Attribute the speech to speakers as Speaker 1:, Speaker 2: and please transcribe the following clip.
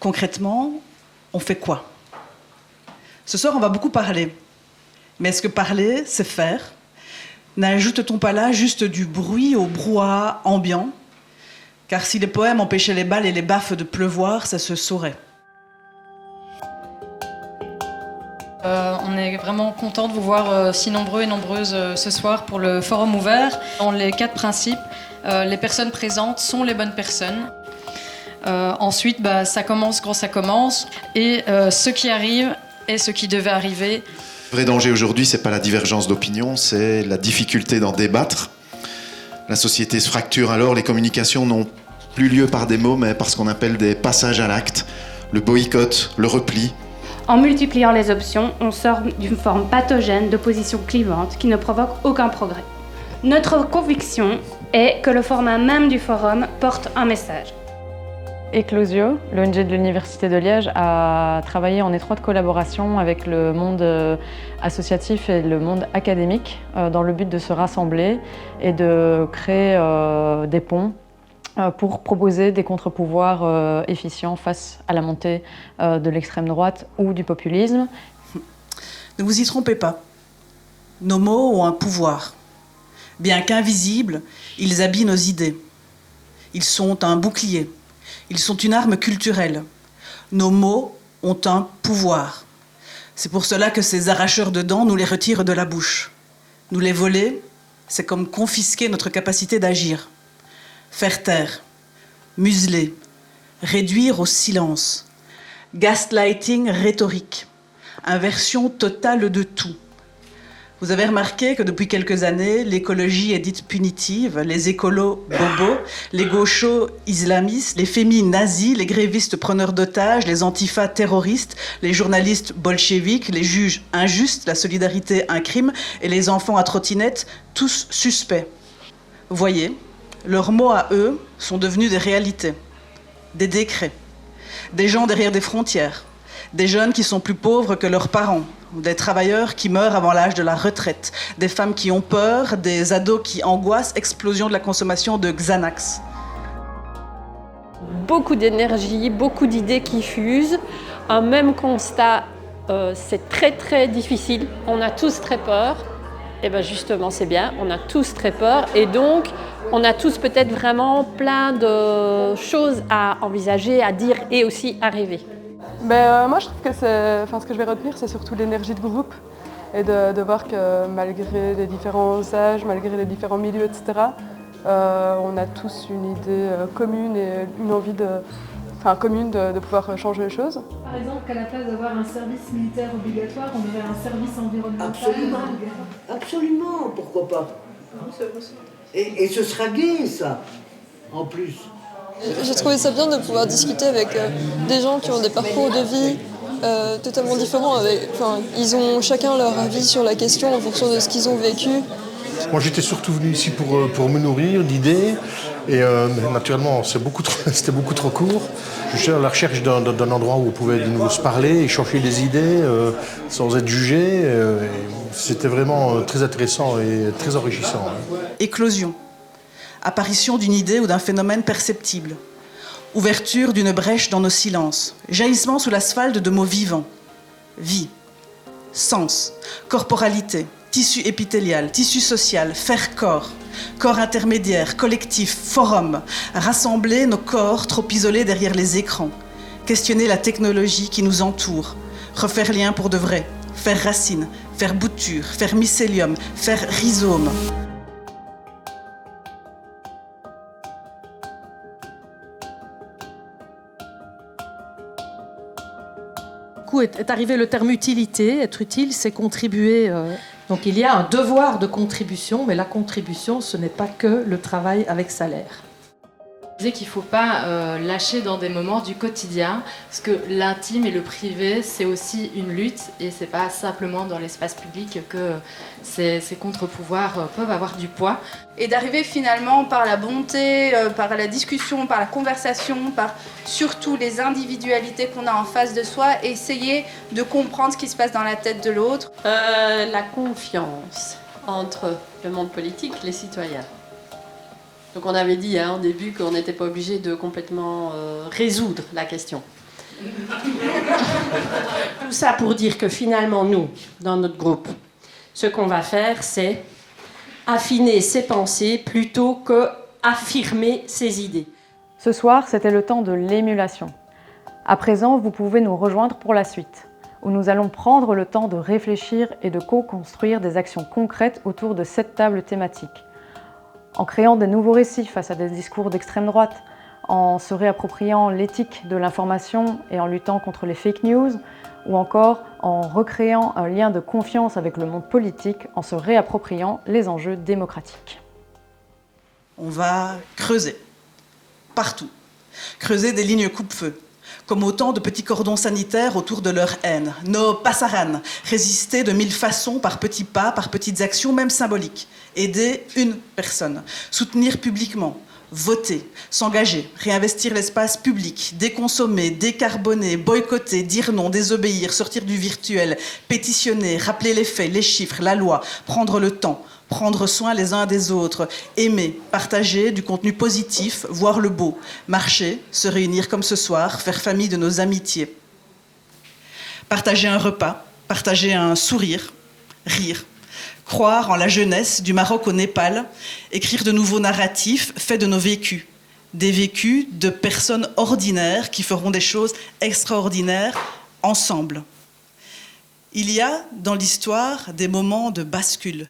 Speaker 1: Concrètement, on fait quoi? Ce soir, on va beaucoup parler. Mais est-ce que parler, c'est faire? N'ajoute-t-on pas là juste du bruit au brouhaha ambiant? Car si les poèmes empêchaient les balles et les baffes de pleuvoir, ça se saurait.
Speaker 2: On est vraiment content de vous voir si nombreux et nombreuses ce soir pour le forum ouvert. Dans les 4 principes, les personnes présentes sont les bonnes personnes. Ensuite, ça commence quand ça commence. Et ce qui arrive est ce qui devait arriver.
Speaker 3: Le vrai danger aujourd'hui, c'est pas la divergence d'opinion, c'est la difficulté d'en débattre. La société se fracture alors, les communications n'ont plus lieu par des mots, mais par ce qu'on appelle des passages à l'acte, le boycott, le repli.
Speaker 4: En multipliant les options, on sort d'une forme pathogène d'opposition clivante qui ne provoque aucun progrès. Notre conviction est que le format même du forum porte un message.
Speaker 5: Eclosio, l'ONG de l'Université de Liège, a travaillé en étroite collaboration avec le monde associatif et le monde académique dans le but de se rassembler et de créer des ponts pour proposer des contre-pouvoirs efficients face à la montée de l'extrême droite ou du populisme.
Speaker 1: Ne vous y trompez pas. Nos mots ont un pouvoir. Bien qu'invisibles, ils habillent nos idées. Ils sont un bouclier. Ils sont une arme culturelle. Nos mots ont un pouvoir. C'est pour cela que ces arracheurs de dents nous les retirent de la bouche. Nous les voler, c'est comme confisquer notre capacité d'agir. Faire taire, museler, réduire au silence. Gaslighting rhétorique, inversion totale de tout. Vous avez remarqué que depuis quelques années, l'écologie est dite punitive, les écolos bobos, les gauchos islamistes, les fémis nazis, les grévistes preneurs d'otages, les antifas terroristes, les journalistes bolcheviques, les juges injustes, la solidarité un crime et les enfants à trottinette, tous suspects. Voyez, leurs mots à eux sont devenus des réalités, des décrets, des gens derrière des frontières, des jeunes qui sont plus pauvres que leurs parents, des travailleurs qui meurent avant l'âge de la retraite, des femmes qui ont peur, des ados qui angoissent, explosion de la consommation de Xanax.
Speaker 6: Beaucoup d'énergie, beaucoup d'idées qui fusent, un même constat, c'est très très difficile, on a tous très peur. Et bien justement c'est bien, on a tous très peur et donc on a tous peut-être vraiment plein de choses à envisager, à dire et aussi à rêver.
Speaker 7: Moi je trouve que ce que je vais retenir c'est surtout l'énergie de groupe et de voir que malgré les différents âges, malgré les différents milieux, etc., on a tous une idée commune et une envie commune de pouvoir changer les choses.
Speaker 8: Par exemple, qu'à la place d'avoir un service militaire obligatoire, on aurait un service environnemental.
Speaker 9: Absolument, pourquoi pas. Et ce sera gai, ça, en plus.
Speaker 10: J'ai trouvé ça bien de pouvoir discuter avec des gens qui ont des parcours de vie totalement différents. Ils ont chacun leur avis sur la question en fonction de ce qu'ils ont vécu.
Speaker 11: Moi j'étais surtout venu ici pour me nourrir d'idées et naturellement c'était beaucoup trop court. Je suis à la recherche d'un endroit où on pouvait de nouveau se parler, échanger des idées sans être jugé. C'était vraiment très intéressant et très enrichissant.
Speaker 1: Éclosion, apparition d'une idée ou d'un phénomène perceptible, ouverture d'une brèche dans nos silences, jaillissement sous l'asphalte de mots vivants, vie, sens, corporalité, tissu épithélial, tissu social, faire corps, corps intermédiaire, collectif, forum, rassembler nos corps trop isolés derrière les écrans, questionner la technologie qui nous entoure, refaire lien pour de vrai, faire racine, faire bouture, faire mycélium, faire rhizome.
Speaker 12: Est arrivé le terme utilité. Être utile, c'est contribuer. Donc il y a un devoir de contribution, mais la contribution, ce n'est pas que le travail avec salaire.
Speaker 2: Je disais qu'il ne faut pas lâcher dans des moments du quotidien, parce que l'intime et le privé, c'est aussi une lutte, et c'est pas simplement dans l'espace public que ces contre-pouvoirs peuvent avoir du poids.
Speaker 13: Et d'arriver finalement par la bonté, par la discussion, par la conversation, par surtout les individualités qu'on a en face de soi, essayer de comprendre ce qui se passe dans la tête de l'autre.
Speaker 6: La confiance entre le monde politique et les citoyens. Donc on avait dit au début qu'on n'était pas obligé de complètement résoudre la question.
Speaker 14: Tout ça pour dire que finalement, nous, dans notre groupe, ce qu'on va faire, c'est affiner ses pensées plutôt que affirmer ses idées.
Speaker 5: Ce soir, c'était le temps de l'émulation. À présent, vous pouvez nous rejoindre pour la suite, où nous allons prendre le temps de réfléchir et de co-construire des actions concrètes autour de cette table thématique, en créant des nouveaux récits face à des discours d'extrême droite, en se réappropriant l'éthique de l'information et en luttant contre les fake news, ou encore en recréant un lien de confiance avec le monde politique en se réappropriant les enjeux démocratiques.
Speaker 1: On va creuser, partout, creuser des lignes coupe-feu, comme autant de petits cordons sanitaires autour de leur haine. Nos passaran, résister de 1000 façons, par petits pas, par petites actions, même symboliques. Aider une personne, soutenir publiquement, voter, s'engager, réinvestir l'espace public, déconsommer, décarboner, boycotter, dire non, désobéir, sortir du virtuel, pétitionner, rappeler les faits, les chiffres, la loi, prendre le temps, prendre soin les uns des autres, aimer, partager du contenu positif, voir le beau, marcher, se réunir comme ce soir, faire famille de nos amitiés. Partager un repas, partager un sourire, rire. Croire en la jeunesse du Maroc au Népal, écrire de nouveaux narratifs faits de nos vécus. Des vécus de personnes ordinaires qui feront des choses extraordinaires ensemble. Il y a dans l'histoire des moments de bascule.